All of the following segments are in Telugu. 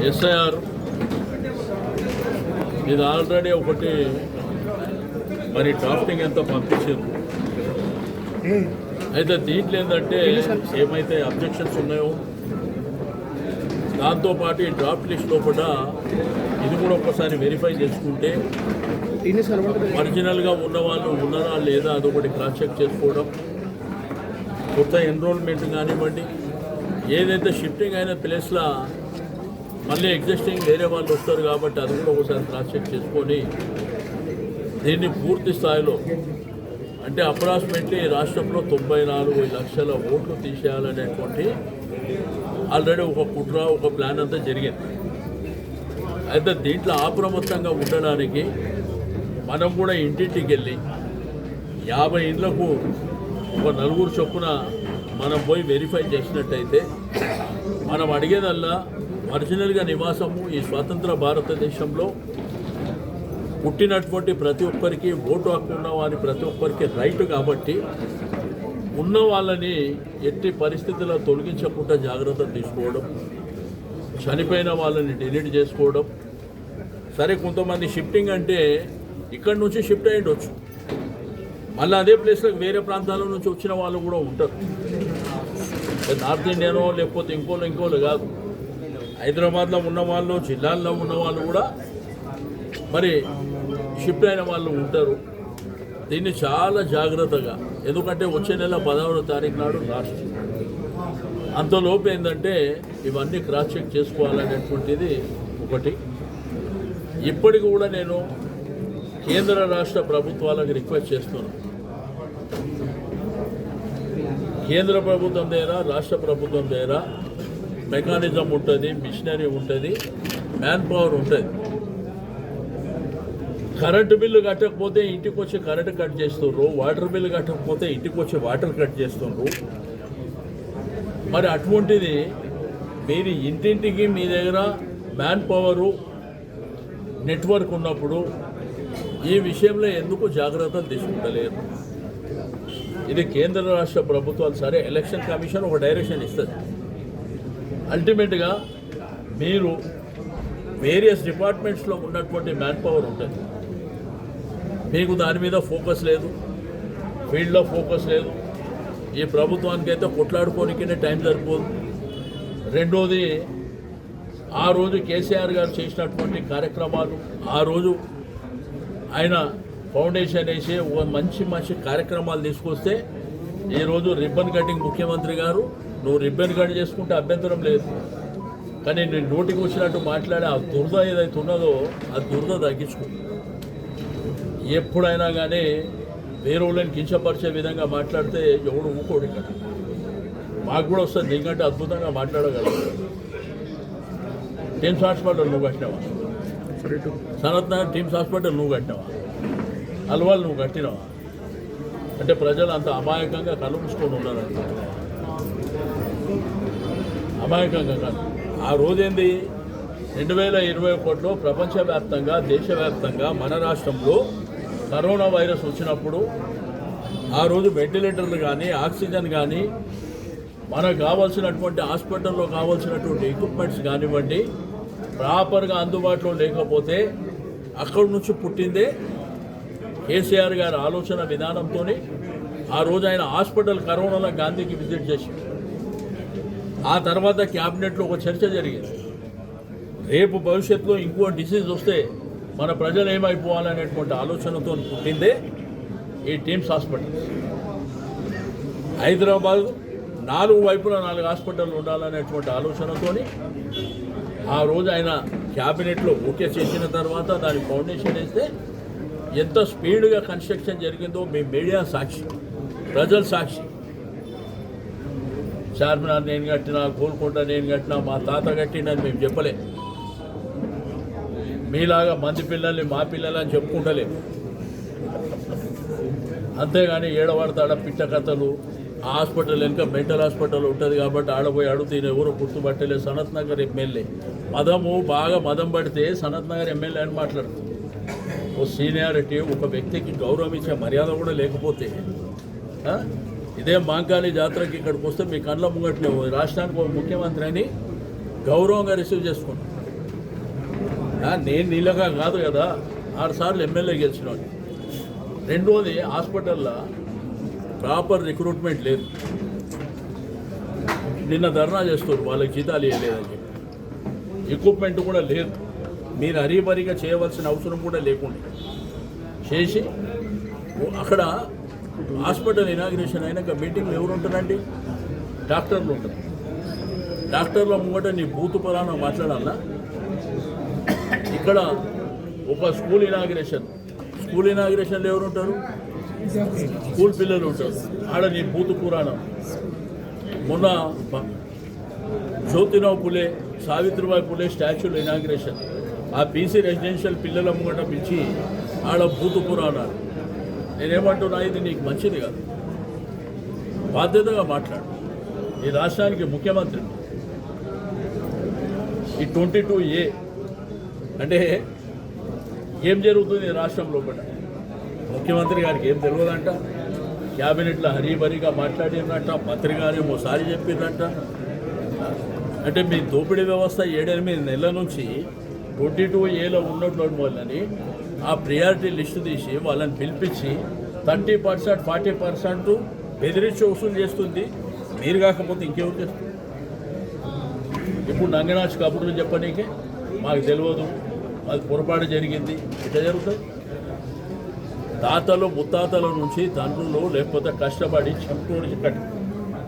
ఎస్ఐఆర్ ఇది ఆల్రెడీ ఒకటి మరి డ్రాఫ్టింగ్ ఎంత పంపించారు. అయితే దీంట్లో ఏంటంటే ఏమైతే అబ్జెక్షన్స్ ఉన్నాయో దాంతోపాటు ఈ డ్రాఫ్ట్ లిస్ట్ లోపల ఇది కూడా ఒకసారి వెరిఫై చేసుకుంటే ఒరిజినల్గా ఉన్న వాళ్ళు ఉన్నారా లేదా అదొకటి క్రాస్ చెక్ చేసుకోవడం, కొత్త ఎన్రోల్మెంట్ కానివ్వండి, ఏదైతే షిఫ్టింగ్ అయిన ప్లేస్లో మళ్ళీ ఎగ్జిస్టింగ్ వేరే వాళ్ళు వస్తారు కాబట్టి అది కూడా ఒకసారి క్రాస్ చెక్ చేసుకొని దీన్ని పూర్తి స్థాయిలో అంటే అప్రాక్సిమేట్లీ రాష్ట్రంలో 94 లక్షల ఓట్లు తీసేయాలనేటువంటి ఆల్రెడీ ఒక కుట్ర ఒక ప్లాన్ అంతా జరిగింది. అయితే దీంట్లో అప్రమత్తంగా ఉండడానికి మనం కూడా ఇంటింటికి వెళ్ళి 50 ఇండ్లకు ఒక 4 చొప్పున మనం పోయి వెరిఫై చేసినట్టయితే మనం అడిగేదల్లా ఒరిజినల్గా నివాసము ఈ స్వతంత్ర భారతదేశంలో పుట్టినటువంటి ప్రతి ఒక్కరికి ఓటు హక్కు ఉన్న వారి ప్రతి ఒక్కరికి రైట్ కాబట్టి ఉన్న వాళ్ళని ఎట్టి పరిస్థితుల్లో తొలగించకుండా జాగ్రత్తలు తీసుకోవడం, చనిపోయిన వాళ్ళని డిలీట్ చేసుకోవడం. సరే కొంతమంది షిఫ్టింగ్ అంటే ఇక్కడి నుంచి షిఫ్ట్ అయ్యిండొచ్చు, మళ్ళీ అదే ప్లేస్లోకి వేరే ప్రాంతాల నుంచి వచ్చిన వాళ్ళు కూడా ఉంటారు. నార్త్ ఇండియానో లేకపోతే ఇంకోళ్ళు కాదు, హైదరాబాద్లో ఉన్న వాళ్ళు జిల్లాల్లో ఉన్న వాళ్ళు కూడా మరి షిఫ్ట్ అయిన వాళ్ళు ఉంటారు. దీన్ని చాలా జాగ్రత్తగా, ఎందుకంటే వచ్చే నెల 16వ తారీఖు నాడు లాస్ట్, అంతలోపు ఏంటంటే ఇవన్నీ క్రాస్ చెక్ చేసుకోవాలనేటువంటిది ఒకటి. ఇప్పటికి కూడా నేను కేంద్ర రాష్ట్ర ప్రభుత్వాలకు రిక్వెస్ట్ చేస్తున్నాను. కేంద్ర ప్రభుత్వం దగ్గర రాష్ట్ర ప్రభుత్వం దగ్గర మెకానిజం ఉంటుంది, మిషనరీ ఉంటుంది, మ్యాన్ పవర్ ఉంటుంది. కరెంటు బిల్లు కట్టకపోతే ఇంటికి వచ్చి కరెంటు కట్ చేస్తున్నారు, వాటర్ బిల్లు కట్టకపోతే ఇంటికి వచ్చి వాటర్ కట్ చేస్తున్నారు. మరి అటువంటిది మీరు ఇంటింటికి మీ దగ్గర మ్యాన్ పవరు నెట్వర్క్ ఉన్నప్పుడు ఈ విషయంలో ఎందుకు జాగ్రత్తలు తీసుకుంటలేరు? ఇది కేంద్ర రాష్ట్ర ప్రభుత్వాలు సరే, ఎలక్షన్ కమిషన్ ఒక డైరెక్షన్ ఇస్తుంది. అల్టిమేట్గా మీరు వేరియస్ డిపార్ట్మెంట్స్లో ఉన్నటువంటి మ్యాన్ పవర్ ఉంటుంది, మీకు దాని మీద ఫోకస్ లేదు, ఫీల్డ్లో ఫోకస్ లేదు. ఈ ప్రభుత్వానికి అయితే కొట్లాడుకోనికనే టైం సరిపోదు. రెండోది, ఆ రోజు కేసీఆర్ గారు చేసినటువంటి కార్యక్రమాలు, ఆ రోజు ఆయన ఫౌండేషన్ వేసి ఒక మంచి కార్యక్రమాలు తీసుకొస్తే ఈరోజు రిబ్బన్ కటింగ్ ముఖ్యమంత్రి గారు, నువ్వు రిబ్బన్ కట్ చేసుకుంటే అభ్యంతరం లేదు, కానీ నేను నోటికి వచ్చినట్టు మాట్లాడే ఆ దురద ఏదైతే ఉన్నదో ఆ దురద తగ్గించుకో. ఎప్పుడైనా కానీ వేరే వాళ్ళని కించపరిచే విధంగా మాట్లాడితే ఎవడు ఊకోడు. ఇక్కడ మాకు కూడా వస్తుంది, నీకంటే అద్భుతంగా మాట్లాడగలరు. టీమ్స్ హాస్పిటల్ నువ్వు కట్టినావా? సనత్ నగర్ టీమ్స్ హాస్పిటల్ నువ్వు కట్టినావా? అల్వాల్ నువ్వు కట్టినావా? అంటే ప్రజలు అంత అమాయకంగా కలుపుకొని ఉన్నారని, అమాయకంగా కాదు. ఆ రోజేంది 2021లో ప్రపంచవ్యాప్తంగా దేశవ్యాప్తంగా మన రాష్ట్రంలో కరోనా వైరస్ వచ్చినప్పుడు ఆ రోజు వెంటిలేటర్లు కానీ ఆక్సిజన్ కానీ మనకు కావాల్సినటువంటి హాస్పిటల్లో కావాల్సినటువంటి ఎక్విప్మెంట్స్ కానివ్వండి ప్రాపర్గా అందుబాటులో లేకపోతే అక్కడి నుంచి పుట్టిందే కేసీఆర్ గారి ఆలోచన విధానంతో. ఆ రోజు ఆయన హాస్పిటల్ కరోనాలో గాంధీకి విజిట్ చేసి ఆ తర్వాత క్యాబినెట్లో ఒక చర్చ జరిగింది. రేపు భవిష్యత్తులో ఇంకో డిసీజ్ వస్తే మన ప్రజలు ఏమైపోవాలనేటువంటి ఆలోచనతో పుట్టిందే ఈ టీమ్స్ హాస్పిటల్. హైదరాబాద్ 4 వైపులా 4 హాస్పిటల్ ఉండాలనేటువంటి ఆలోచనతో ఆ రోజు ఆయన క్యాబినెట్లో ఓకే చేసిన తర్వాత దాని ఫౌండేషన్ వేస్తే ఎంత స్పీడ్గా కన్స్ట్రక్షన్ జరిగిందో మీ మీడియా సాక్షి, ప్రజల సాక్షి. చార్మినార్ నేను కట్టినా, గోల్కొండ నేను కట్టినా, మా తాత కట్టినని మేము చెప్పలే. మీలాగా మంది పిల్లల్ని మా పిల్లలని చెప్పుకుంటలేము. అంతేగాని ఏడవాడతాడ పిట్ట కథలు. ఆ హాస్పిటల్ వెనుక మెంటల్ హాస్పిటల్ ఉంటుంది కాబట్టి ఆడపోయి అడుగుతాయి, ఎవరు గుర్తుపట్టలేదు. సనత్ నగర్ ఎమ్మెల్యే బాగా మదం పడితే సనత్ నగర్ ఎమ్మెల్యే అని మాట్లాడుతుంది. ఓ సీనియారిటీ, ఒక వ్యక్తికి గౌరవం ఇచ్చే మర్యాద కూడా లేకపోతే ఇదే మాంకాళి జాతరకి ఇక్కడికి వస్తే మీ కళ్ళ ముంగట్లే రాష్ట్రానికి ఒక ముఖ్యమంత్రి అని గౌరవంగా రిసీవ్ చేసుకున్నాం. నేను నీళ్ళగా కాదు కదా 6 సార్లు ఎమ్మెల్యే గెలిచినాడు. రెండోది హాస్పిటల్లో ప్రాపర్ రిక్రూట్మెంట్ లేదు. నిన్న ధర్నా చేస్తారు, వాళ్ళకి జీతాలు ఇవ్వలేదని చెప్పి. ఎక్విప్మెంట్ కూడా లేదు. మీరు హరీబరీగా చేయవలసిన అవసరం కూడా లేకుండా చేసి అక్కడ హాస్పిటల్ ఇనాగ్రేషన్ అయినాక మీటింగ్లు ఎవరు ఉంటారండి? డాక్టర్లు ఉంటారు. డాక్టర్ల ముంగట నీ బూతు పరాణం మాట్లాడాలా? ఇక్కడ ఒక స్కూల్ ఇనాగ్రేషన్లో ఎవరు ఉంటారు? స్కూల్ పిల్లలు ఉంటారు. ఆడ నీ బూతు పురాణం. మొన్న జ్యోతిరావు పులే, సావిత్రిబాయి పులే స్టాచ్యూల ఇనాగ్రేషన్, ఆ బీసీ రెసిడెన్షియల్ పిల్లల ముంగట పిలిచి ఆడ బూతు పురాణాలు. నేనేమంటున్నా, ఇది నీకు మంచిది కాదు. బాధ్యతగా మాట్లాడు. ఈ రాష్ట్రానికి ముఖ్యమంత్రి. ఈ 22A అంటే ఏం జరుగుతుంది ఈ రాష్ట్రం లోపల? ముఖ్యమంత్రి గారికి ఏం తెలియదంట. క్యాబినెట్లో హరీబరీగా మాట్లాడిందంట. మంత్రి గారు ఓసారి చెప్పిందంట. అంటే మీ దోపిడీ వ్యవస్థ 7-8 నెలల నుంచి 22Aలో ఉన్నట్లు వాళ్ళని ఆ ప్రియారిటీ లిస్టు తీసి వాళ్ళని పిలిపించి 30%, 40% బెదిరించి వసూలు చేస్తుంది. మీరు కాకపోతే ఇంకెవరు చేస్తుంది? ఇప్పుడు నంగనాచి కబుర్లు చెప్పనీకే మాకు తెలియదు, అది పొరపాటు జరిగింది. ఎట్లా జరుగుతుంది? తాతలు ముత్తాతల నుంచి తండ్రులు లేకపోతే కష్టపడి చెంపుకొని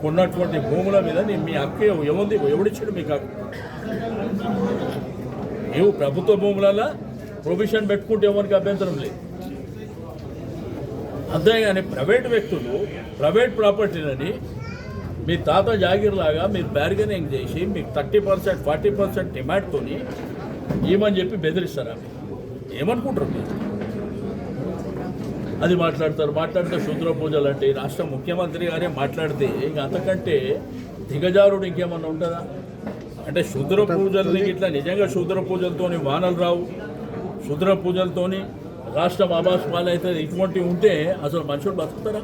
కొన్నటువంటి భూముల మీద మీ హక్కు ఏముంది? ఎవడిచ్చాడు మీకు హక్కు? నీవు ప్రభుత్వ భూములలో ప్రొవిషన్ పెట్టుకుంటే ఎవరికి అభ్యంతరం లేదు. అంతేగాని ప్రైవేట్ వ్యక్తులు ప్రైవేట్ ప్రాపర్టీలని మీ తాత జాగీర్లాగా మీరు బార్గెనింగ్ చేసి మీకు 30%, 40% డిమాండ్తో ఏమని చెప్పి బెదిరిస్తారా? ఏమనుకుంటారు మీరు? అది మాట్లాడితే శూద్ర పూజలు అంటే రాష్ట్ర ముఖ్యమంత్రి గారే మాట్లాడితే ఇంక అంతకంటే దిగజారుడు ఇంకేమన్నా ఉంటుందా? అంటే శూద్ర పూజలకి ఇట్లా నిజంగా శూద్ర పూజలతోని వానలు రావు, శూద్ర పూజలతోని రాష్ట్రం ఆభాస్ పాలవుతుంది. ఇటువంటివి ఉంటే అసలు మనుషులు బతుకుతారా?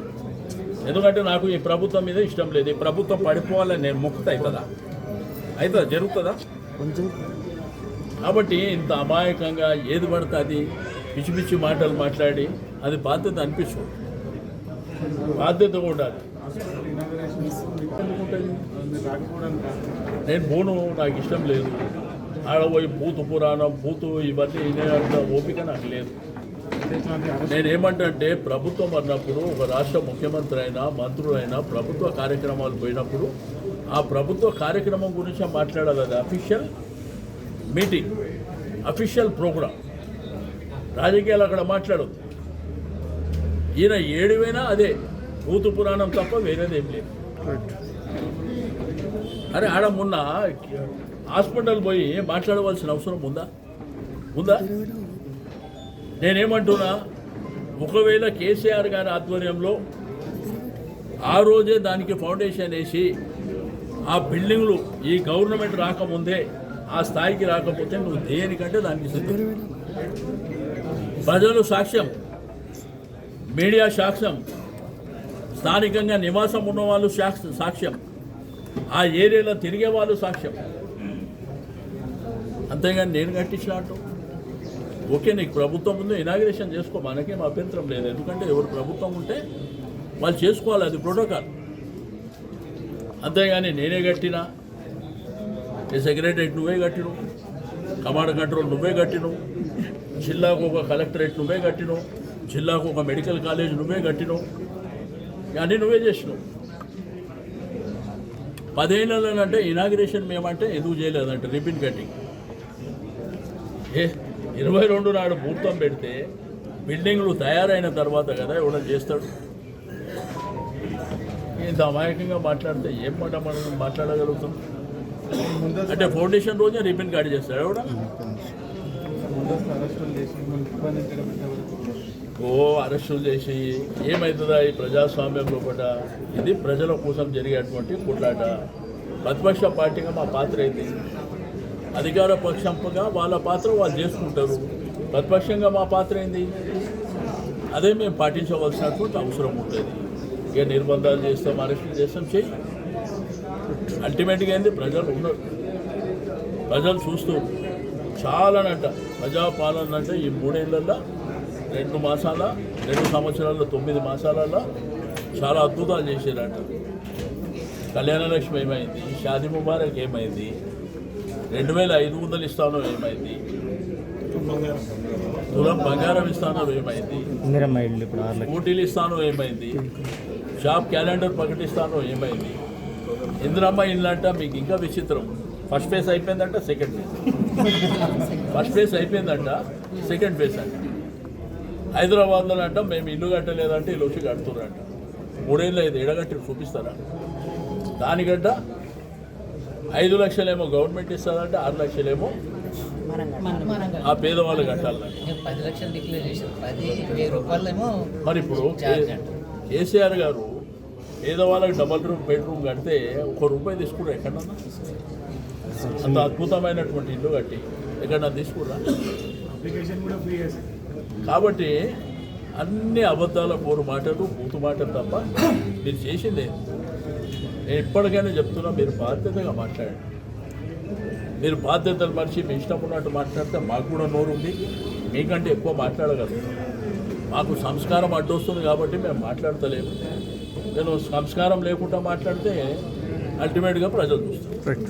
ఎందుకంటే నాకు ఈ ప్రభుత్వం మీద ఇష్టం లేదు. ఈ ప్రభుత్వం పడిపోవాలని నేను మొక్కుతా. అవుతుందా? జరుగుతుందా? కాబట్టి ఇంత అమాయకంగా ఏది పడితే అది పిచ్చి పిచ్చి మాటలు మాట్లాడి అది బాధ్యత అనిపించు. బాధ్యత ఉండాలి. నేను పోను, నాకు ఇష్టం లేదు. ఆడపోయి బూతు పురాణం బూతు ఇవన్నీ వినేంత ఓపిక నాకు లేదు. నేనేమంటే ప్రభుత్వం అన్నప్పుడు ఒక రాష్ట్ర ముఖ్యమంత్రి అయినా మంత్రులైనా ప్రభుత్వ కార్యక్రమాలు పోయినప్పుడు ఆ ప్రభుత్వ కార్యక్రమం గురించి మాట్లాడాలి. అది అఫీషియల్ మీటింగ్, అఫీషియల్ ప్రోగ్రాం. రాజకీయాలు అక్కడ మాట్లాడదు. ఈయన ఏడువైనా అదే భూతు పురాణం తప్ప వేరేదేం లేదు. అరే ఆడ మొన్న హాస్పిటల్ పోయి మాట్లాడవలసిన అవసరం ఉందా? నేనేమంటున్నా, ఒకవేళ కేసీఆర్ గారి ఆధ్వర్యంలో ఆ రోజే దానికి ఫౌండేషన్ వేసి ఆ బిల్డింగ్లు ఈ గవర్నమెంట్ రాకముందే ఆ స్థాయికి రాకపోతే నువ్వు దేనికంటే దానికి సిద్ధం. ప్రజలు సాక్ష్యం, మీడియా సాక్ష్యం, స్థానికంగా నివాసం ఉన్నవాళ్ళు సాక్ష్యం, ఆ ఏరియాలో తిరిగే వాళ్ళు సాక్ష్యం. అంతేగాని నేను కట్టించినట్టు ఓకే, నీకు ప్రభుత్వం ముందు ఇనాగ్రేషన్ చేసుకో, మనకేం అభ్యంతరం లేదు. ఎందుకంటే ఎవరు ప్రభుత్వం ఉంటే వాళ్ళు చేసుకోవాలి, అది ప్రోటోకాల్. అంతేగాని నేనే కట్టినా, ఈ సెక్రటరేట్ నువ్వే కట్టిను, కమాండ్ కంట్రోల్ నువ్వే కట్టిను, జిల్లాకు ఒక కలెక్టరేట్ నువ్వే కట్టిను, జిల్లాకు ఒక మెడికల్ కాలేజ్ నువ్వే కట్టిను, అన్నీ నువ్వే చేసినావు. 10 ఏళ్ళనంటే ఇనాగ్రేషన్ మేమంటే ఎందుకు చేయలేదంటే రిబిన్ కటింగ్. 22 నాడు ముహూర్తం పెడితే బిల్డింగ్లు తయారైన తర్వాత కదా ఎవడో చేస్తాడు. ఇంత అమాయకంగా మాట్లాడితే ఏం మాట మనం మాట్లాడగలుగుతాం? అంటే ఫౌండేషన్ రోజే రిబిన్ కట్ చేస్తాడు ఎవడ? అరెస్టులు చేసి ఏమవుతుందా ఈ ప్రజాస్వామ్యం లోపల? ఇది ప్రజల కోసం జరిగేటువంటి కొట్లాట. ప్రతిపక్ష పార్టీగా మా పాత్ర అయితే, అధికార పక్షంగా వాళ్ళ పాత్ర వాళ్ళు చేసుకుంటారు. ప్రతిపక్షంగా మా పాత్ర ఏంది? అదే మేము పాటించవలసినటువంటి అవసరం ఉంటుంది. ఇక నిర్బంధాలు చేస్తాం, అరెస్టులు చేస్తాం, చెయ్యి. అల్టిమేట్గా ఏంది? ప్రజలు ఉన్నారు, ప్రజలు చూస్తూ చాలానంట ప్రజాపాలన అంటే ఈ 3 ఏళ్లలో 2 సంవత్సరాల్లో 9 మాసాలలో చాలా అద్భుతాలు చేశారంట. కళ్యాణలక్ష్మి ఏమైంది, షాదీ ముబారక్ ఏమైంది, 2500 ఇస్తాను ఏమైంది, తులం బంగారం ఇస్తాను ఏమైంది, స్కూటీలు ఇస్తాను ఏమైంది, షాప్ క్యాలెండర్ ప్రకటిస్తాను ఏమైంది, ఇందిరమ్మ ఇల్లు అంట. మీకు ఇంకా విచిత్రం, ఫస్ట్ ఫేజ్ అయిపోయిందంట, సెకండ్ ఫేజ్, ఫస్ట్ ఫేజ్ అయిపోయిందంట, సెకండ్ ఫేజ్ అంట. హైదరాబాద్లో అంట మేము ఇల్లు కట్టలేదంటే ఇల్లు వచ్చి కడుతున్నారంట. 3 ఏళ్ళు అయితే ఎడగట్టి చూపిస్తారా? దానికంట 5 లక్షలేమో గవర్నమెంట్ ఇస్తారంటే, 6 లక్షలేమో ఆ పేదవాళ్ళు కట్టాలంట. 10 లక్షలు డిక్లేర్ చేశారు, 10,000 రూపాయలేమో. మరి ఇప్పుడు కేసీఆర్ గారు పేదవాళ్ళకి డబల్ బెడ్రూమ్ కడితే 1 రూపాయి తీసుకురా ఎక్కడన్నా? అంత అద్భుతమైనటువంటి ఇల్లు కట్టి ఎక్కడన్నా తీసుకురా? కాబట్టి అన్ని అబద్ధాల పోరు మాటలు, బూతు మాటలు తప్ప మీరు చేసిందే. నేను ఇప్పటికైనా చెప్తున్నా, మీరు బాధ్యతగా మాట్లాడండి. మీరు బాధ్యతలు మర్చి మీ ఇష్టం ఉన్నట్టు మాట్లాడితే మాకు కూడా నోరు ఉంది, మీకంటే ఎక్కువ మాట్లాడగలుగుతాం. మాకు సంస్కారం అడ్డొస్తుంది కాబట్టి మేము మాట్లాడతలేము. నేను సంస్కారం లేకుండా మాట్లాడితే అల్టిమేట్గా ప్రజలు చూస్తారు.